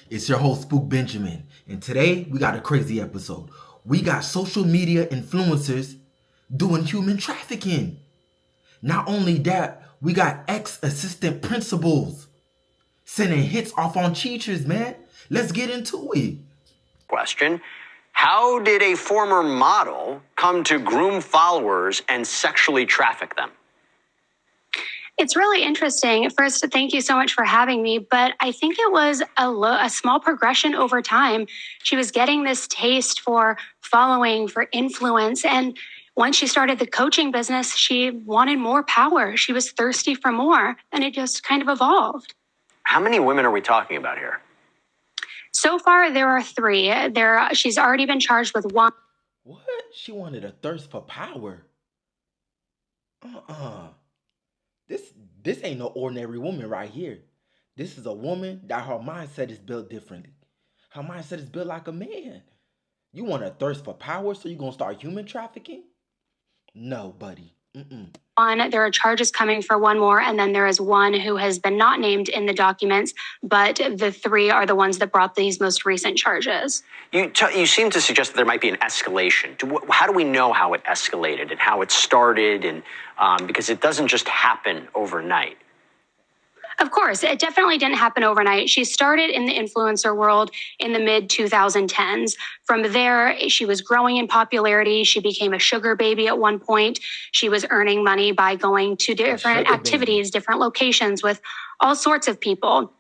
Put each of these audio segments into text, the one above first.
It's your host, Spook Benjamin, and today we got a crazy episode. We got social media influencers doing human trafficking. Not only that, we got ex-assistant principals sending hits off on teachers, man. Let's get into it. Question. How did a former model come to groom followers and sexually traffic them? It's really interesting. First, thank you so much for having me. But I think it was a small progression over time. She was getting this taste for following, for influence. And once she started the coaching business, she wanted more power. She was thirsty for more. And it just kind of evolved. How many women are we talking about here? So far, there are three. She's already been charged with one. What? She wanted a thirst for power. Uh-uh. This ain't no ordinary woman right here. This is a woman that her mindset is built differently. Her mindset is built like a man. You want a thirst for power, so you gonna start human trafficking? No, buddy. One, there are charges coming for one more, and then there is one who has been not named in the documents, but the three are the ones that brought these most recent charges. You seem to suggest that there might be an escalation. How do we know how it escalated and how it started? And because it doesn't just happen overnight. Of course, it definitely didn't happen overnight. She started in the influencer world in the mid 2010s. From there, she was growing in popularity. She became a sugar baby at one point. She was earning money by going to different activities, different locations with all sorts of people.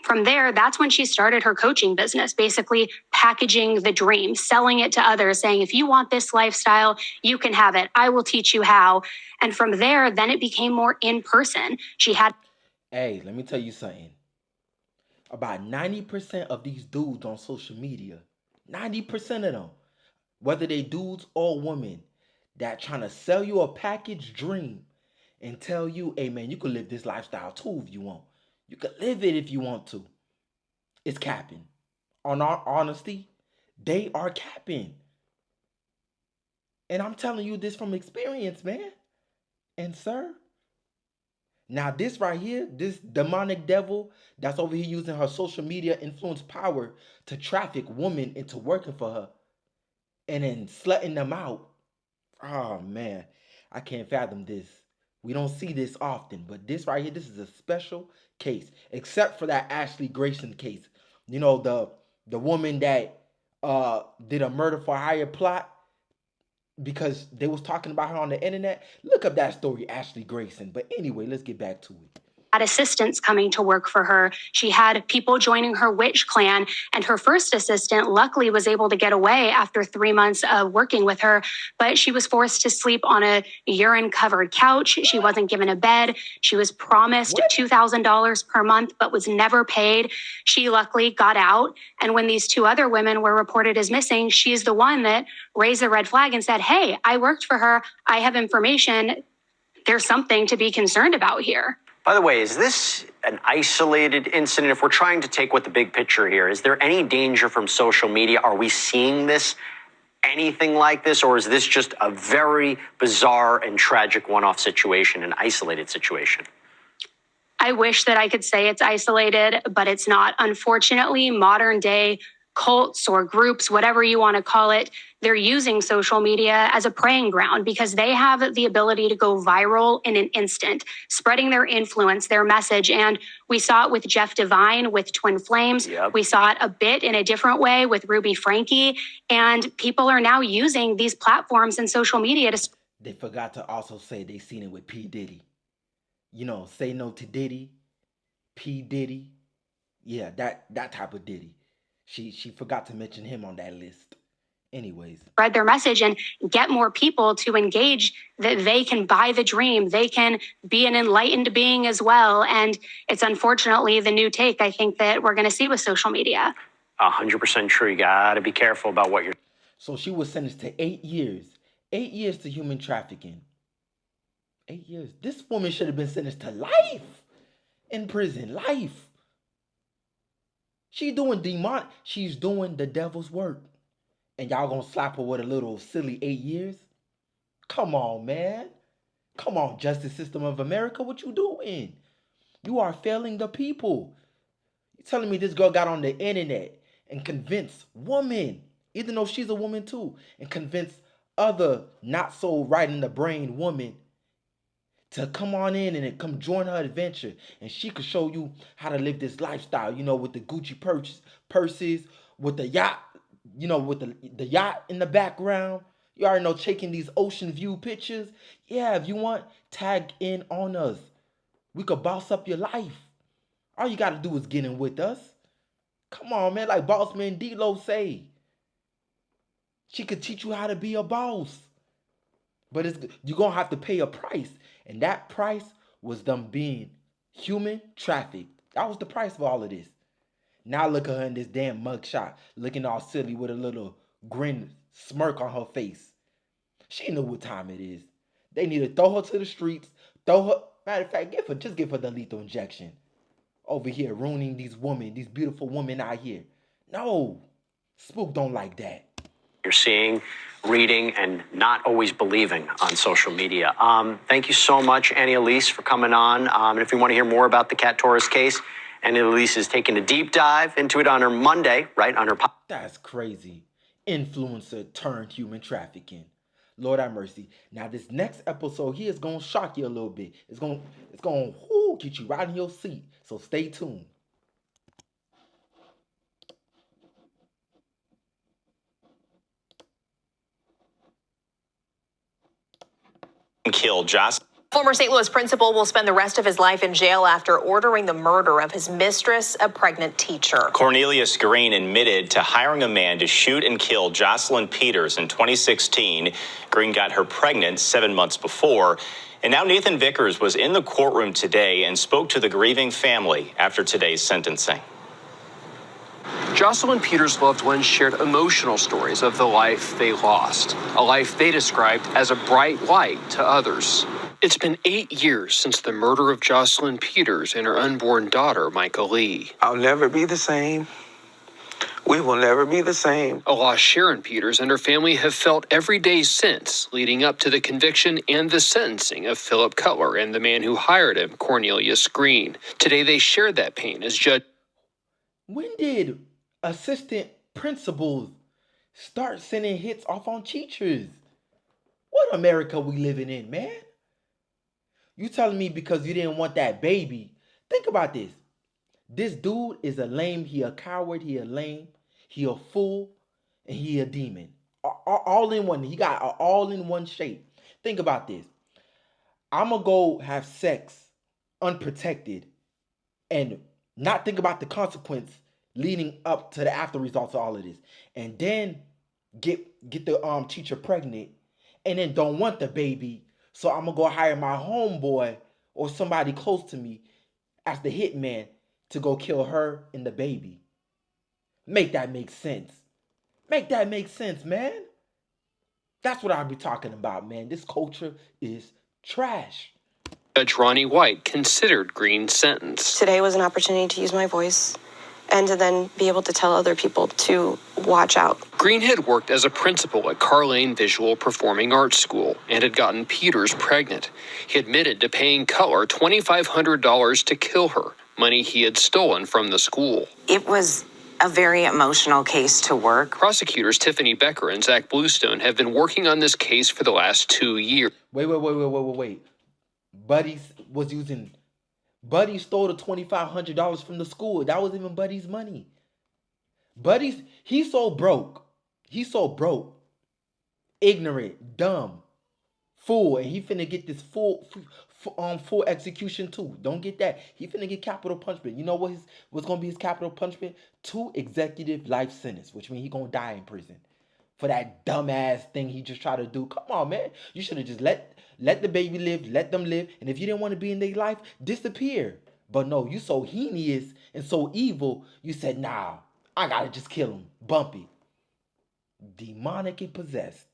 From there, that's when she started her coaching business, basically packaging the dream, selling it to others, saying, if you want this lifestyle, you can have it. I will teach you how. And from there, then it became more in person. Hey, let me tell you something. About 90% of these dudes on social media, 90% of them, whether they dudes or women, that trying to sell you a package dream and tell you, hey man, you can live this lifestyle too if you want. You can live it if you want to. It's capping. On our honesty, they are capping. And I'm telling you this from experience, man. And sir, now this right here, this demonic devil that's over here using her social media influence power to traffic women into working for her and then slutting them out. Oh man, I can't fathom this. We don't see this often, but this right here, this is a special case, except for that Ashley Grayson case. You know, the woman that did a murder for hire plot because they was talking about her on the internet. Look up that story, Ashley Grayson. But anyway, let's get back to it. Had assistants coming to work for her. She had people joining her witch clan, and her first assistant luckily was able to get away after 3 months of working with her, but she was forced to sleep on a urine-covered couch. She wasn't given a bed. She was promised $2,000 per month, but was never paid. She luckily got out, and when these two other women were reported as missing, she's the one that raised the red flag and said, hey, I worked for her. I have information. There's something to be concerned about here. By the way, is this an isolated incident? If we're trying to take what the big picture here, is there any danger from social media? Are we seeing this, anything like this, or is this just a very bizarre and tragic one-off situation, an isolated situation? I wish that I could say it's isolated, but it's not. Unfortunately, modern day cults or groups, whatever you want to call it, they're using social media as a preying ground because they have the ability to go viral in an instant, spreading their influence, their message. And we saw it with Jeff Devine with Twin Flames. Yep. We saw it a bit in a different way with Ruby Frankie. And people are now using these platforms and social media to... They forgot to also say they seen it with P. Diddy. You know, say no to Diddy, P. Diddy. Yeah, that type of Diddy. She forgot to mention him on that list. Anyways. Spread their message and get more people to engage that they can buy the dream. They can be an enlightened being as well. And it's unfortunately the new take I think that we're going to see with social media. 100% true. You got to be careful about what you're... So she was sentenced to 8 years. 8 years to human trafficking. 8 years. This woman should have been sentenced to life in prison. Life. She's doing the devil's work. And y'all gonna slap her with a little silly 8 years? Come on, man. Come on, justice system of America. What you doing? You are failing the people. You're telling me this girl got on the internet and convinced women, even though she's a woman too, and convinced other not so right in the brain women to come on in and come join her adventure, and she could show you how to live this lifestyle, with the Gucci purses, with the yacht, with the yacht in the background. You already know, taking these ocean view pictures. Yeah, if you want, tag in on us. We could boss up your life. All you gotta do is get in with us. Come on, man, like Boss Man D-Lo say. She could teach you how to be a boss. But you're gonna have to pay a price. And that price was them being human trafficked. That was the price of all of this. Now look at her in this damn mugshot, looking all silly with a little grin smirk on her face. She know what time it is. They need to throw her to the streets. Matter of fact, give her the lethal injection. Over here ruining these beautiful women out here. No, Spook don't like that. You're seeing, reading, and not always believing on social media. Thank you so much, Annie Elise, for coming on. And if you want to hear more about the Kat Torres case, Annie Elise is taking a deep dive into it on her Monday, right? On her That's crazy. Influencer turned human trafficking. Lord have mercy. Now this next episode here is gonna shock you a little bit. It's gonna get you right in your seat. So stay tuned. Killed Jocelyn. Former St. Louis principal will spend the rest of his life in jail after ordering the murder of his mistress, a pregnant teacher. Cornelius Green admitted to hiring a man to shoot and kill Jocelyn Peters in 2016. Green got her pregnant 7 months before. And now Nathan Vickers was in the courtroom today and spoke to the grieving family after today's sentencing. Jocelyn Peters' loved ones shared emotional stories of the life they lost, a life they described as a bright light to others. It's been 8 years since the murder of Jocelyn Peters and her unborn daughter, Michael Lee. I'll never be the same. We will never be the same. A loss Sharon Peters and her family have felt every day since, leading up to the conviction and the sentencing of Philip Cutler and the man who hired him, Cornelius Green. Today they shared that pain as Judge. When did assistant principals start sending hits off on teachers? What America we living in, man? You telling me because you didn't want that baby? Think about this. This dude is a lame, he a coward, he a lame, he a fool, and he a demon. All in one. He got all in one shape. Think about this. I'm going to go have sex unprotected and not think about the consequence leading up to the after results of all of this. And then get the teacher pregnant and then don't want the baby. So I'm going to go hire my homeboy or somebody close to me as the hitman to go kill her and the baby. Make that make sense. Make that make sense, man. That's what I'll be talking about, man. This culture is trash. Judge Ronnie White considered Green's sentence. Today was an opportunity to use my voice and to then be able to tell other people to watch out. Green had worked as a principal at Carlane Visual Performing Arts School and had gotten Peters pregnant. He admitted to paying Cutler $2,500 to kill her, money he had stolen from the school. It was a very emotional case to work. Prosecutors Tiffany Becker and Zach Bluestone have been working on this case for the last 2 years. Wait. Buddy stole the $2,500 from the school. That wasn't even Buddy's money. He's so broke. He's so broke. Ignorant, dumb, fool. And he finna get this full execution too. Don't get that. He finna get capital punishment. You know what's gonna be his capital punishment? 2 executive life sentence, which means he gonna die in prison for that dumbass thing he just tried to do. Come on, man. You should have just let the baby live, let them live, and if you didn't want to be in their life, disappear. But no, you so heinous and so evil, you said, nah, I gotta just kill him. Bumpy. Demonic and possessed.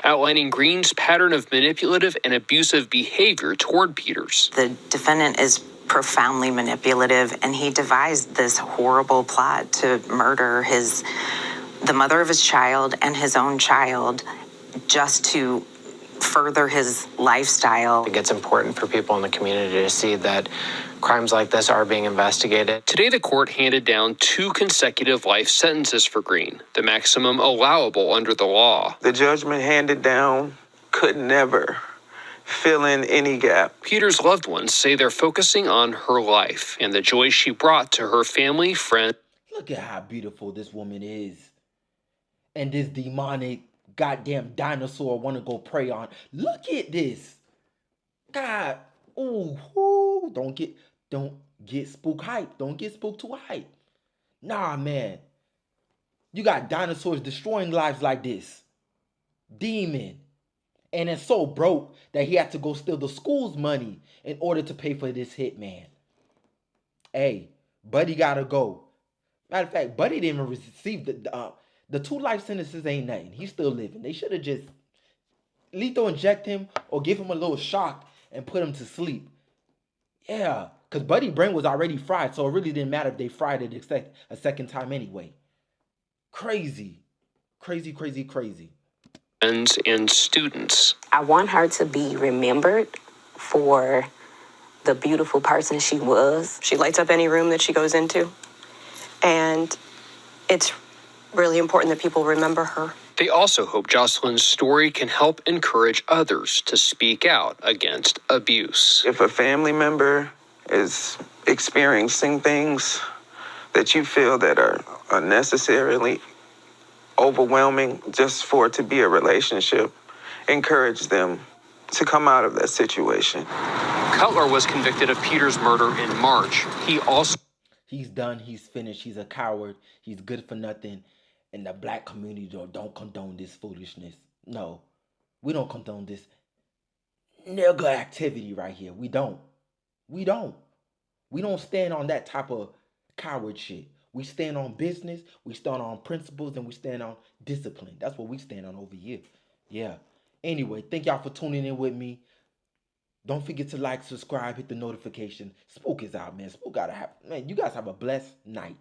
Outlining Green's pattern of manipulative and abusive behavior toward Peters. The defendant is profoundly manipulative, and he devised this horrible plot to murder the mother of his child and his own child just to further his lifestyle. I think it's important for people in the community to see that crimes like this are being investigated. Today, the court handed down 2 consecutive life sentences for Green, the maximum allowable under the law. The judgment handed down could never fill in any gap. Peter's loved ones say they're focusing on her life and the joy she brought to her family, friends. Look at how beautiful this woman is. And this demonic goddamn dinosaur want to go prey on. Look at this. God. Ooh. Don't get spook hype. Don't get spooked too hype. Nah, man. You got dinosaurs destroying lives like this. Demon. And it's so broke that he had to go steal the school's money in order to pay for this hitman. Hey, Buddy gotta go. Matter of fact, Buddy didn't even receive the 2 life sentences ain't nothing. He's still living. They should have just lethal inject him or give him a little shock and put him to sleep. Yeah, because Buddy's brain was already fried, so it really didn't matter if they fried it a second time anyway. Crazy. Crazy, crazy, crazy. And students. I want her to be remembered for the beautiful person she was. She lights up any room that she goes into. And it's really important that people remember her. They also hope Jocelyn's story can help encourage others to speak out against abuse. If a family member is experiencing things that you feel that are unnecessarily overwhelming just for it to be a relationship, encourage them to come out of that situation. Cutler was convicted of Peter's murder in March. He's done. He's finished. He's a coward. He's good for nothing. And the black community don't condone this foolishness. No, we don't condone this nigga activity right here. We don't. We don't stand on that type of coward shit. We stand on business, we stand on principles, and we stand on discipline. That's what we stand on over here. Yeah. Anyway, thank y'all for tuning in with me. Don't forget to like, subscribe, hit the notification. Spook is out, man. Spook gotta have, man, you guys have a blessed night.